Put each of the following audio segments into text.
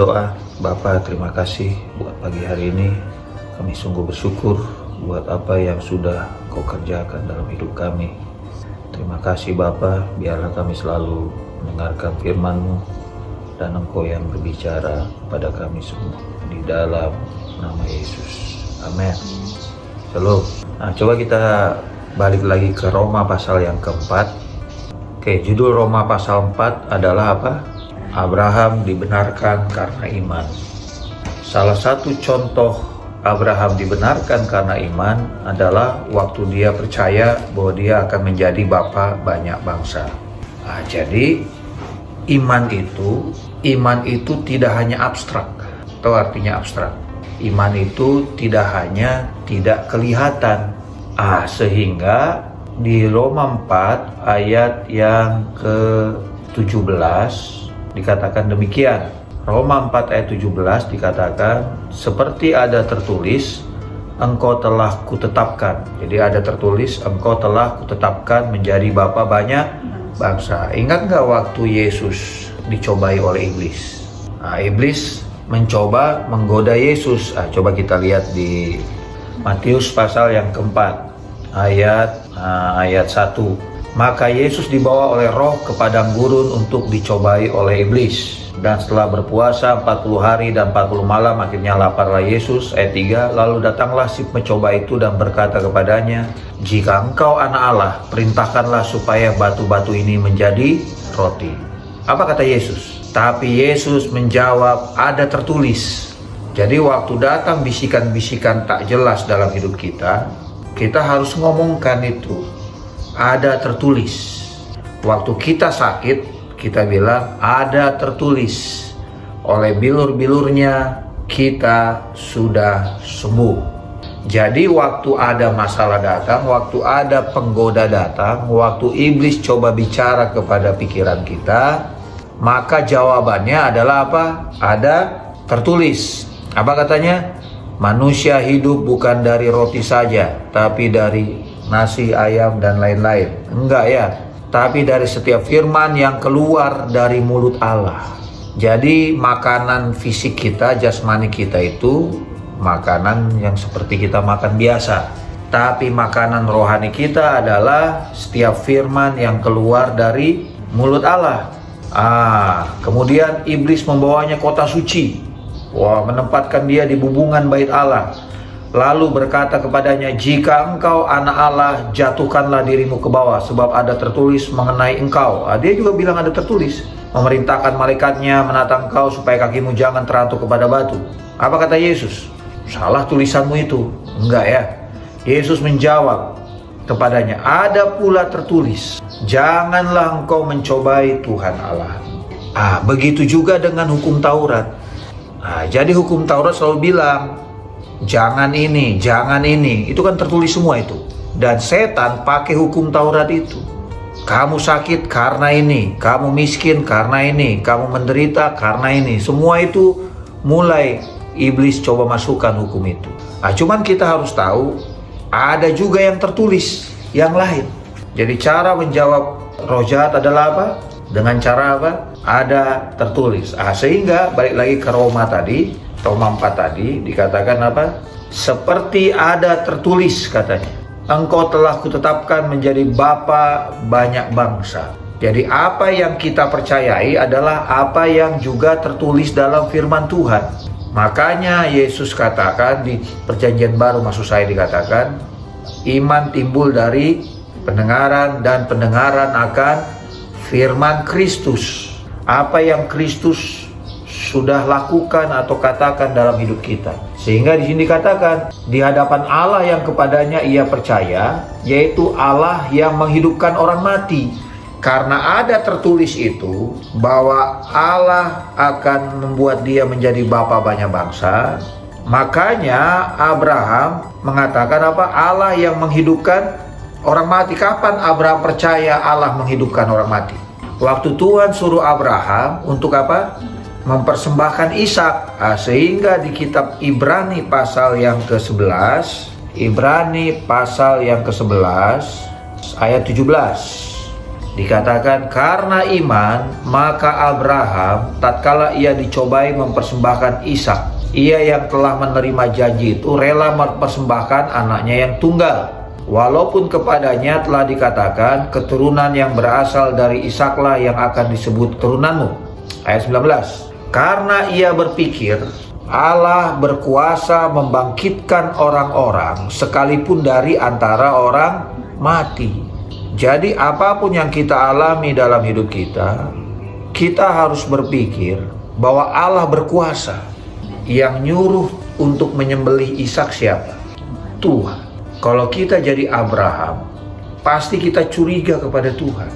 berdoa. Bapa, terima kasih buat pagi hari ini. Kami sungguh bersyukur buat apa yang sudah Kau kerjakan dalam hidup kami. Terima kasih Bapa, biarlah kami selalu mendengarkan firman-Mu dan Engkau yang berbicara kepada kami semua. Di dalam nama Yesus. Amin. Shalom. Nah, coba kita balik lagi ke Roma pasal yang keempat. Oke, judul Roma pasal 4 adalah apa? Abraham dibenarkan karena iman. Salah satu contoh Abraham dibenarkan karena iman adalah waktu dia percaya bahwa dia akan menjadi bapa banyak bangsa. Nah, jadi iman itu tidak hanya abstrak. Atau artinya abstrak. Iman itu tidak hanya tidak kelihatan. Sehingga di Roma 4 ayat yang ke-17 dikatakan demikian. Roma 4 ayat 17 dikatakan, seperti ada tertulis, engkau telah kutetapkan. Jadi ada tertulis, engkau telah kutetapkan menjadi bapa banyak bangsa. Ingat nggak waktu Yesus dicobai oleh iblis? Iblis mencoba menggoda Yesus. Coba kita lihat di Matius pasal yang keempat ayat 1. Maka Yesus dibawa oleh roh ke padang gurun untuk dicobai oleh iblis. Dan setelah berpuasa 40 hari dan 40 malam akhirnya laparlah Yesus. Ayat 3. Lalu datanglah si pencoba itu dan berkata kepadanya, jika engkau anak Allah, perintahkanlah supaya batu-batu ini menjadi roti. Apa kata Yesus? Tapi Yesus menjawab, ada tertulis. Jadi waktu datang bisikan-bisikan tak jelas dalam hidup kita harus ngomongkan itu. Ada tertulis. Waktu kita sakit, kita bilang ada tertulis. Oleh bilur-bilurnya kita sudah sembuh. Jadi waktu ada masalah datang, waktu ada penggoda datang, waktu iblis coba bicara kepada pikiran kita, maka jawabannya adalah apa? Ada tertulis. Apa katanya? Manusia hidup bukan dari roti saja, tapi dari nasi, ayam, dan lain-lain. Enggak ya, tapi dari setiap firman yang keluar dari mulut Allah. Jadi makanan fisik kita, jasmani kita itu makanan yang seperti kita makan biasa. Tapi makanan rohani kita adalah setiap firman yang keluar dari mulut Allah. Kemudian iblis membawanya kota suci. Menempatkan dia di bubungan bait Allah. Lalu berkata kepadanya, jika engkau anak Allah, jatuhkanlah dirimu ke bawah, sebab ada tertulis mengenai engkau. Dia juga bilang ada tertulis, memerintahkan malaikatnya menatang engkau supaya kakimu jangan terantuk kepada batu. Apa kata Yesus? Salah tulisanmu itu. Enggak ya. Yesus menjawab kepadanya, ada pula tertulis, janganlah engkau mencobai Tuhan Allah. Begitu juga dengan hukum Taurat. Jadi hukum Taurat selalu bilang, jangan ini, jangan ini. Itu kan tertulis semua itu. Dan setan pakai hukum Taurat itu. Kamu sakit karena ini, kamu miskin karena ini, kamu menderita karena ini. Semua itu mulai iblis coba masukkan hukum itu. Cuman kita harus tahu, ada juga yang tertulis, yang lain. Jadi cara menjawab roh jahat adalah apa? Dengan cara apa? Ada tertulis. Sehingga balik lagi ke Roma tadi, Roma 4 tadi dikatakan apa? Seperti ada tertulis katanya, engkau telah kutetapkan menjadi bapa banyak bangsa. Jadi apa yang kita percayai adalah apa yang juga tertulis dalam firman Tuhan. Makanya Yesus katakan di perjanjian baru, maksud saya dikatakan, iman timbul dari pendengaran dan pendengaran akan firman Kristus. Apa yang Kristus sudah lakukan atau katakan dalam hidup kita. Sehingga di sini dikatakan di hadapan Allah yang kepadanya ia percaya, yaitu Allah yang menghidupkan orang mati. Karena ada tertulis itu bahwa Allah akan membuat dia menjadi bapa banyak bangsa, makanya Abraham mengatakan apa? Allah yang menghidupkan orang mati. Kapan Abraham percaya Allah menghidupkan orang mati? Waktu Tuhan suruh Abraham untuk apa? Mempersembahkan Ishak. Sehingga di kitab Ibrani pasal yang ke-11, Ibrani pasal yang ke-11 ayat 17. Dikatakan karena iman, maka Abraham tatkala ia dicobai mempersembahkan Ishak, ia yang telah menerima janji itu rela mempersembahkan anaknya yang tunggal, walaupun kepadanya telah dikatakan keturunan yang berasal dari Ishaklah yang akan disebut keturunanmu. Ayat 19. Karena ia berpikir Allah berkuasa membangkitkan orang-orang sekalipun dari antara orang mati. Jadi apapun yang kita alami dalam hidup kita, kita harus berpikir bahwa Allah berkuasa. Yang nyuruh untuk menyembelih Ishak siapa? Tuhan. Kalau kita jadi Abraham, pasti kita curiga kepada Tuhan,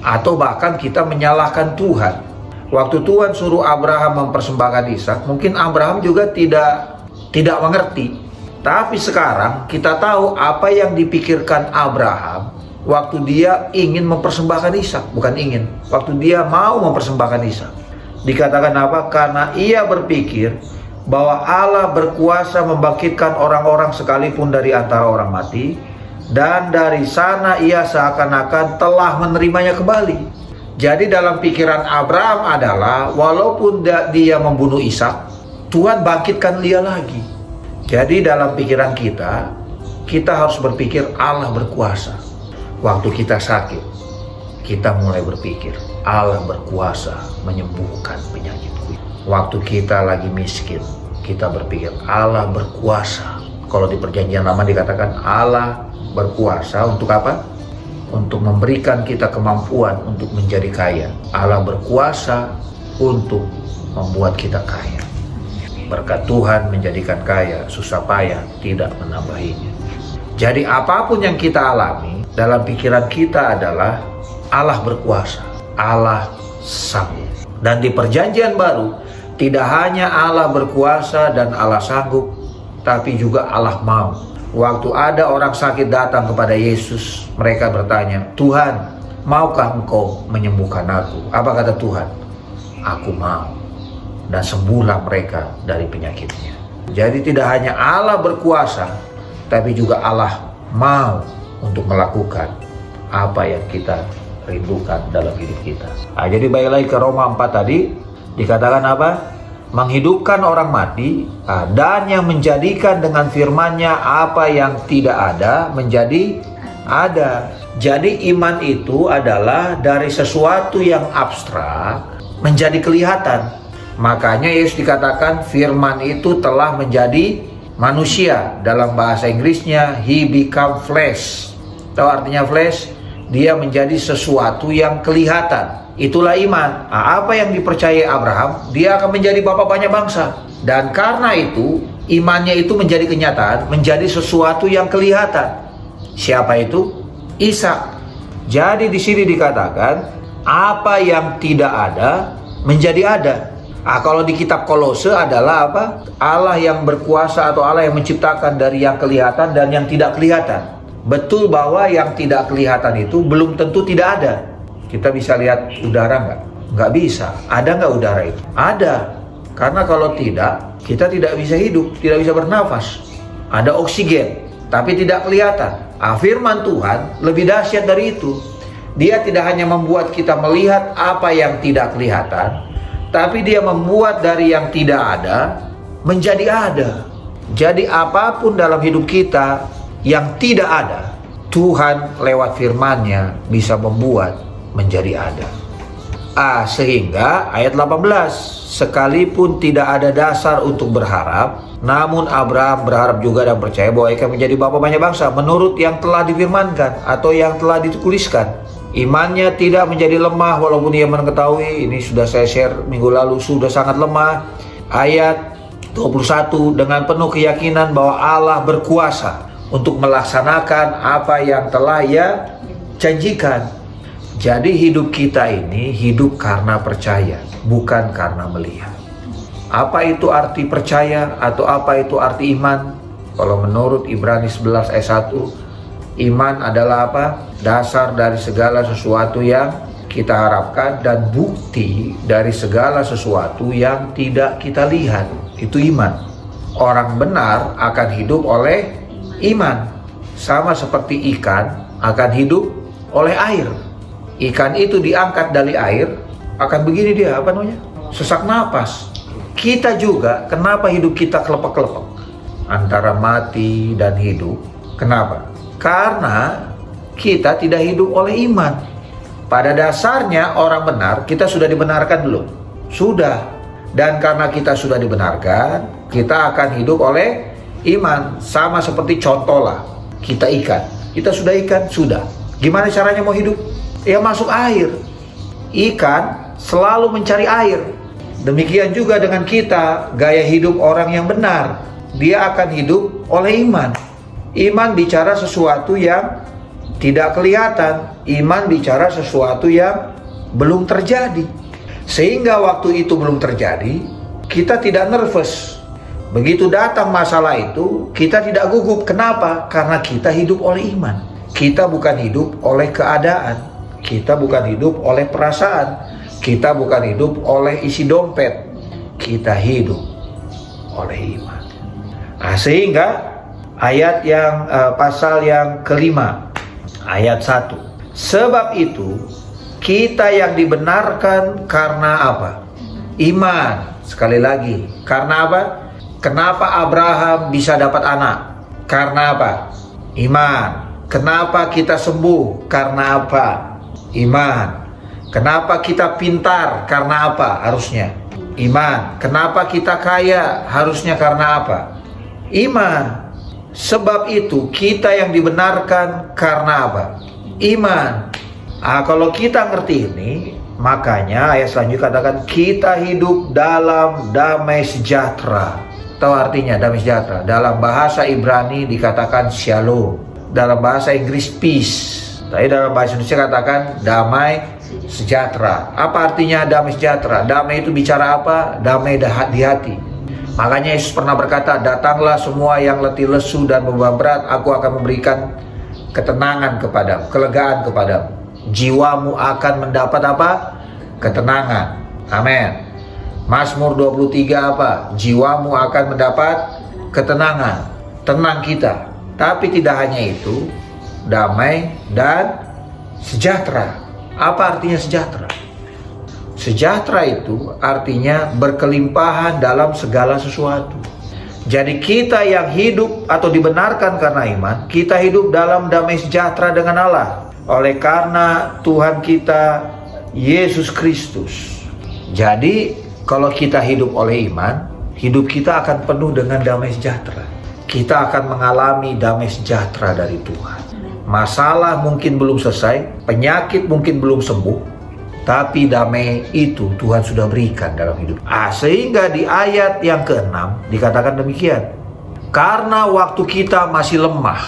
atau bahkan kita menyalahkan Tuhan. Waktu Tuhan suruh Abraham mempersembahkan Ishak, mungkin Abraham juga tidak mengerti. Tapi sekarang kita tahu apa yang dipikirkan Abraham waktu dia ingin mempersembahkan Ishak, bukan ingin, waktu dia mau mempersembahkan Ishak. Dikatakan apa? Karena ia berpikir bahwa Allah berkuasa membangkitkan orang-orang sekalipun dari antara orang mati, dan dari sana ia seakan-akan telah menerimanya kembali. Jadi dalam pikiran Abraham adalah walaupun dia membunuh Ishak, Tuhan bangkitkan dia lagi. Jadi dalam pikiran kita harus berpikir Allah berkuasa. Waktu kita sakit, kita mulai berpikir Allah berkuasa menyembuhkan penyakitku. Waktu kita lagi miskin, kita berpikir Allah berkuasa. Kalau di perjanjian lama dikatakan Allah berkuasa untuk apa? Untuk memberikan kita kemampuan untuk menjadi kaya. Allah berkuasa untuk membuat kita kaya. Berkat Tuhan menjadikan kaya, susah payah tidak menambahinya. Jadi apapun yang kita alami, dalam pikiran kita adalah Allah berkuasa, Allah sanggup. Dan di perjanjian baru, tidak hanya Allah berkuasa dan Allah sanggup, tapi juga Allah mau. Waktu ada orang sakit datang kepada Yesus, mereka bertanya, Tuhan, maukah engkau menyembuhkan aku? Apa kata Tuhan? Aku mau. Dan sembuhlah mereka dari penyakitnya. Jadi tidak hanya Allah berkuasa, tapi juga Allah mau untuk melakukan apa yang kita rindukan dalam hidup kita. Jadi balik lagi ke Roma 4 tadi, dikatakan apa? Menghidupkan orang mati, dan yang menjadikan dengan firman-Nya apa yang tidak ada menjadi ada. Jadi iman itu adalah dari sesuatu yang abstrak menjadi kelihatan. Makanya Yesus dikatakan firman itu telah menjadi manusia. Dalam bahasa Inggrisnya He become flesh. Tahu artinya flesh? Dia menjadi sesuatu yang kelihatan. Itulah iman. Apa yang dipercayai Abraham, dia akan menjadi bapa banyak bangsa. Dan karena itu, imannya itu menjadi kenyataan, menjadi sesuatu yang kelihatan. Siapa itu? Ishak. Jadi di sini dikatakan, apa yang tidak ada menjadi ada. Kalau di kitab Kolose adalah apa? Allah yang berkuasa atau Allah yang menciptakan dari yang kelihatan dan yang tidak kelihatan. Betul bahwa yang tidak kelihatan itu belum tentu tidak ada. Kita bisa lihat udara nggak? Nggak bisa. Ada nggak udara itu? Ada. Karena kalau tidak, kita tidak bisa hidup, tidak bisa bernafas. Ada oksigen, tapi tidak kelihatan. Firman Tuhan lebih dahsyat dari itu. Dia tidak hanya membuat kita melihat apa yang tidak kelihatan, tapi dia membuat dari yang tidak ada menjadi ada. Jadi apapun dalam hidup kita yang tidak ada, Tuhan lewat firman-Nya bisa membuat menjadi ada. Sehingga ayat 18, sekalipun tidak ada dasar untuk berharap, namun Abraham berharap juga dan percaya bahwa ia akan menjadi bapa banyak bangsa menurut yang telah difirmankan atau yang telah dituliskan. Imannya tidak menjadi lemah walaupun ia mengetahui, ini sudah saya share minggu lalu, sudah sangat lemah. Ayat 21, dengan penuh keyakinan bahwa Allah berkuasa untuk melaksanakan apa yang telah Ia janjikan. Jadi hidup kita ini hidup karena percaya, bukan karena melihat. Apa itu arti percaya atau apa itu arti iman? Kalau menurut Ibrani 11 ayat 1, iman adalah apa? Dasar dari segala sesuatu yang kita harapkan dan bukti dari segala sesuatu yang tidak kita lihat. Itu iman. Orang benar akan hidup oleh iman. Sama seperti ikan akan hidup oleh air. ikan itu diangkat dari air, akan begini dia, sesak napas. Kita juga, kenapa hidup kita kelepek-kelepek antara mati dan hidup? Kenapa? Karena kita tidak hidup oleh iman. Pada dasarnya orang benar, kita sudah dibenarkan belum? Sudah. Dan karena kita sudah dibenarkan, kita akan hidup oleh iman. Sama seperti contoh lah, kita ikan. Kita sudah ikan, sudah. Gimana caranya mau hidup? Ya masuk air. Ikan selalu mencari air. Demikian juga dengan kita, gaya hidup orang yang benar. Dia akan hidup oleh iman. Iman bicara sesuatu yang tidak kelihatan. Iman bicara sesuatu yang belum terjadi. Sehingga waktu itu belum terjadi, kita tidak nervous. Begitu datang masalah itu, kita tidak gugup. Kenapa? Karena kita hidup oleh iman. Kita bukan hidup oleh keadaan. Kita bukan hidup oleh perasaan. Kita bukan hidup oleh isi dompet. Kita hidup oleh iman. Nah, sehingga ayat yang pasal yang kelima, ayat 1. Sebab itu kita yang dibenarkan karena apa? Iman. Sekali lagi, karena apa? Kenapa Abraham bisa dapat anak? Karena apa? Iman. Kenapa kita sembuh? Karena apa? Iman. Kenapa kita pintar? Karena apa? Harusnya iman. Kenapa kita kaya? Harusnya karena apa? Iman. Sebab itu kita yang dibenarkan karena apa? Iman. Kalau kita ngerti ini, makanya ayat selanjutnya katakan kita hidup dalam damai sejahtera. Tahu artinya damai sejahtera? Dalam bahasa Ibrani dikatakan shalom. Dalam bahasa Inggris peace. Tapi dalam bahasa Indonesia katakan damai sejahtera. Apa artinya damai sejahtera? Damai itu bicara apa? Damai di hati. Makanya Yesus pernah berkata, datanglah semua yang letih lesu dan beban berat, aku akan memberikan ketenangan kepadamu, kelegaan kepadamu. Jiwamu akan mendapat apa? Ketenangan. Amin. Mazmur 23 apa? Jiwamu akan mendapat ketenangan. Tenang kita. Tapi tidak hanya itu, damai dan sejahtera. Apa artinya sejahtera? Sejahtera itu artinya berkelimpahan dalam segala sesuatu. Jadi kita yang hidup atau dibenarkan karena iman, kita hidup dalam damai sejahtera dengan Allah. Oleh karena Tuhan kita Yesus Kristus. Jadi kalau kita hidup oleh iman, hidup kita akan penuh dengan damai sejahtera. Kita akan mengalami damai sejahtera dari Tuhan. Masalah mungkin belum selesai, penyakit mungkin belum sembuh, tapi damai itu Tuhan sudah berikan dalam hidup. Sehingga di ayat yang ke-6 dikatakan demikian. Karena waktu kita masih lemah,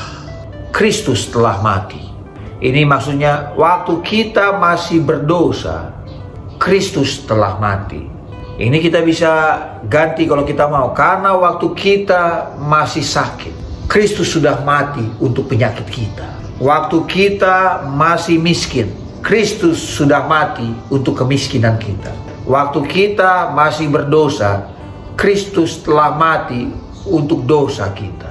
Kristus telah mati. Ini maksudnya waktu kita masih berdosa, Kristus telah mati. Ini kita bisa ganti kalau kita mau. Karena waktu kita masih sakit, Kristus sudah mati untuk penyakit kita. Waktu kita masih miskin, Kristus sudah mati untuk kemiskinan kita. Waktu kita masih berdosa, Kristus telah mati untuk dosa kita.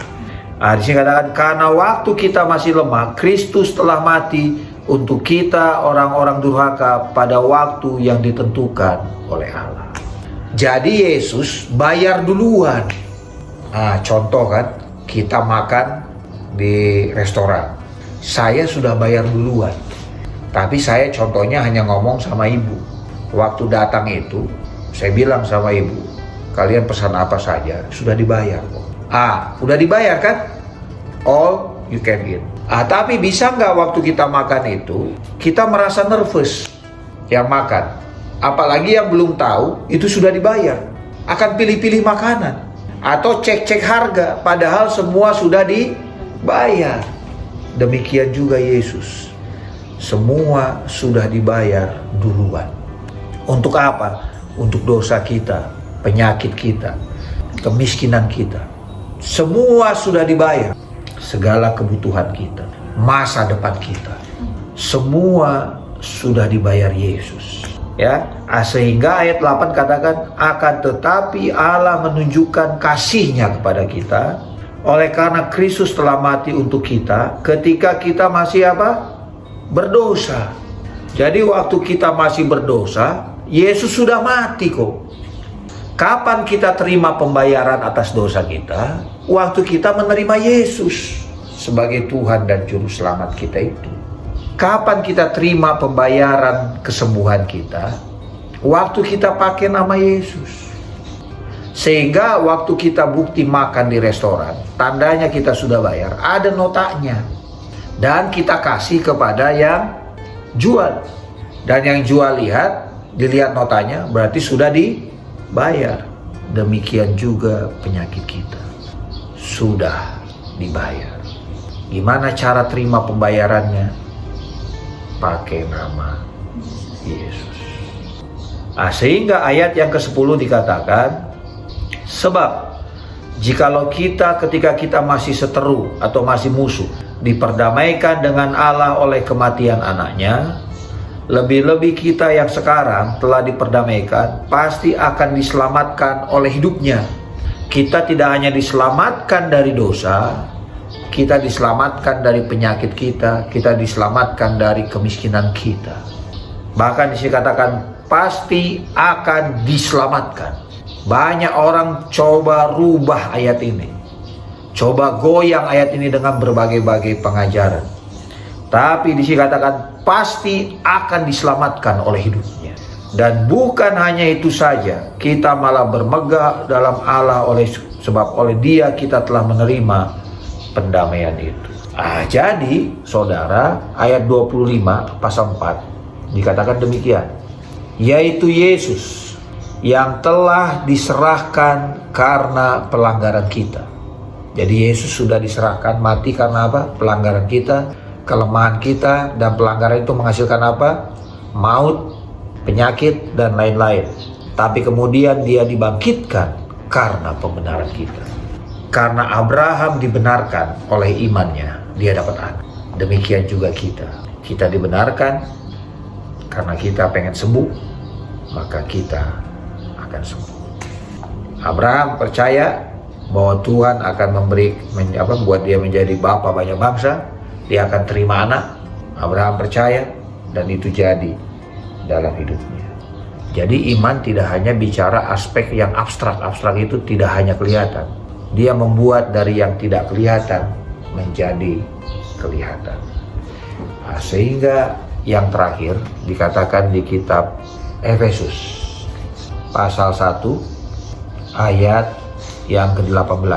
Di sini katakan karena waktu kita masih lemah, Kristus telah mati untuk kita orang-orang durhaka pada waktu yang ditentukan oleh Allah. Jadi Yesus bayar duluan. Contoh kan, kita makan di restoran. Saya sudah bayar duluan. Tapi saya contohnya hanya ngomong sama ibu. Waktu datang itu, saya bilang sama ibu, kalian pesan apa saja, sudah dibayar kok. Udah dibayar kan? All you can eat. Tapi bisa nggak waktu kita makan itu, kita merasa nervous yang makan. Apalagi yang belum tahu, itu sudah dibayar. Akan pilih-pilih makanan. Atau cek-cek harga, padahal semua sudah dibayar. Demikian juga Yesus. Semua sudah dibayar duluan. Untuk apa? Untuk dosa kita, penyakit kita, kemiskinan kita. Semua sudah dibayar. Segala kebutuhan kita, masa depan kita, semua sudah dibayar Yesus. Ya, sehingga ayat 8 katakan, akan tetapi Allah menunjukkan kasih-Nya kepada kita oleh karena Kristus telah mati untuk kita ketika kita masih apa? Berdosa. Jadi waktu kita masih berdosa, Yesus sudah mati kok. Kapan kita terima pembayaran atas dosa kita? Waktu kita menerima Yesus sebagai Tuhan dan Juru Selamat kita itu. Kapan kita terima pembayaran kesembuhan kita? Waktu kita pakai nama Yesus. Sehingga waktu kita bukti makan di restoran, tandanya kita sudah bayar, ada notanya. Dan kita kasih kepada yang jual. Dan yang jual dilihat notanya, berarti sudah dibayar. Demikian juga penyakit kita sudah dibayar. Gimana cara terima pembayarannya? Pakai nama Yesus. Sehingga ayat yang ke-10 dikatakan, sebab jikalau kita ketika kita masih seteru atau masih musuh, diperdamaikan dengan Allah oleh kematian anaknya, lebih-lebih kita yang sekarang telah diperdamaikan pasti akan diselamatkan oleh hidupnya. Kita tidak hanya diselamatkan dari dosa, kita diselamatkan dari penyakit kita diselamatkan dari kemiskinan kita. Bahkan dikatakan pasti akan diselamatkan. Banyak orang coba rubah ayat ini. Coba goyang ayat ini dengan berbagai-bagai pengajaran. Tapi dikatakan pasti akan diselamatkan oleh hidupnya. Dan bukan hanya itu saja, kita malah bermegah dalam Allah sebab oleh Dia kita telah menerima pendamaian itu. Jadi saudara, ayat 25 pasal 4 dikatakan demikian, yaitu Yesus yang telah diserahkan karena pelanggaran kita. Jadi Yesus sudah diserahkan mati karena apa? Pelanggaran kita, kelemahan kita, dan pelanggaran itu menghasilkan apa? Maut, penyakit, dan lain-lain. Tapi kemudian Dia dibangkitkan karena pembenaran kita. Karena Abraham dibenarkan oleh imannya, dia dapat anak. Demikian juga kita. Kita dibenarkan karena kita pengen sembuh, maka kita akan sembuh. Abraham percaya bahwa Tuhan akan membuat dia menjadi bapa banyak bangsa. Dia akan terima anak. Abraham percaya, dan itu jadi dalam hidupnya. Jadi iman tidak hanya bicara aspek yang abstrak. Abstrak itu tidak hanya kelihatan. Dia membuat dari yang tidak kelihatan menjadi kelihatan. Sehingga yang terakhir dikatakan di kitab Efesus pasal 1 ayat yang ke-18.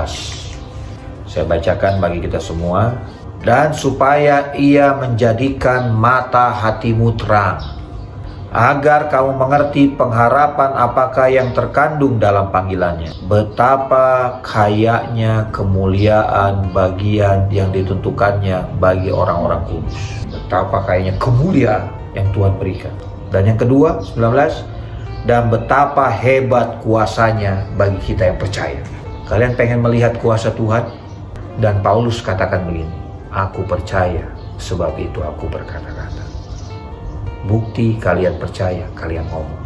Saya bacakan bagi kita semua. Dan supaya Ia menjadikan mata hatimu terang, agar kamu mengerti pengharapan apakah yang terkandung dalam panggilannya, betapa kayanya kemuliaan bagian yang ditentukannya bagi orang-orang kudus. Betapa kayanya kemuliaan yang Tuhan berikan. Dan yang kedua, 19, dan betapa hebat kuasanya bagi kita yang percaya. Kalian pengen melihat kuasa Tuhan? Dan Paulus katakan begini, aku percaya, sebab itu aku berkata-kata. Bukti kalian percaya, kalian ngomong.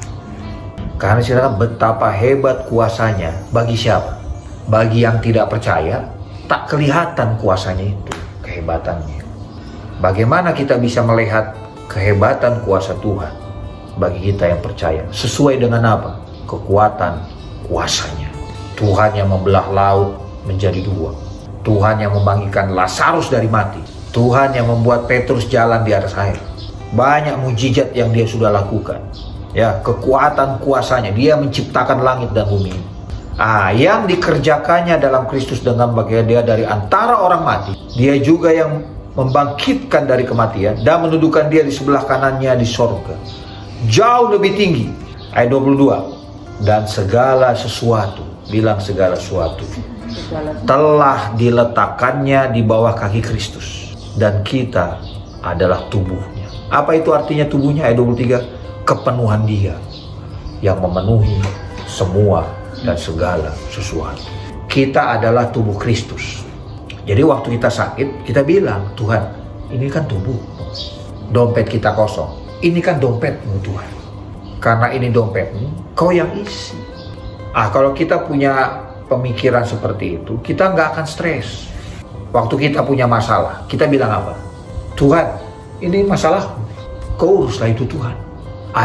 Karena silakan betapa hebat kuasanya bagi siapa? Bagi yang tidak percaya, tak kelihatan kuasanya itu, kehebatannya. Bagaimana kita bisa melihat kehebatan kuasa Tuhan bagi kita yang percaya? Sesuai dengan apa? Kekuatan kuasanya. Tuhan yang membelah laut menjadi dua. Tuhan yang membangkitkan Lazarus dari mati. Tuhan yang membuat Petrus jalan di atas air. Banyak mujizat yang Dia sudah lakukan. Ya, kekuatan kuasanya. Dia menciptakan langit dan bumi. Yang dikerjakannya dalam Kristus dengan bagian Dia dari antara orang mati. Dia juga yang membangkitkan dari kematian dan mendudukan Dia di sebelah kanannya di sorga. Jauh lebih tinggi. Ayat 22. Dan segala sesuatu, bilang segala sesuatu, telah diletakkannya di bawah kaki Kristus, dan kita adalah tubuhnya. Apa itu artinya tubuhnya? Ayat 23, kepenuhan Dia yang memenuhi semua dan segala sesuatu. Kita adalah tubuh Kristus. Jadi waktu kita sakit, kita bilang, Tuhan, ini kan tubuh. Dompet kita kosong, ini kan dompetmu Tuhan. Karena ini dompetmu, Kau yang isi. Kalau kita punya pemikiran seperti itu, kita nggak akan stres. Waktu kita punya masalah, kita bilang apa? Tuhan, ini masalahmu. kau uruslah itu Tuhan.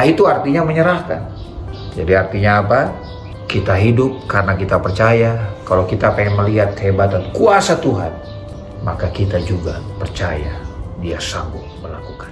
Itu artinya menyerahkan. Jadi artinya apa? Kita hidup karena kita percaya. Kalau kita pengen melihat kehebatan kuasa Tuhan, maka kita juga percaya Dia sanggup melakukan.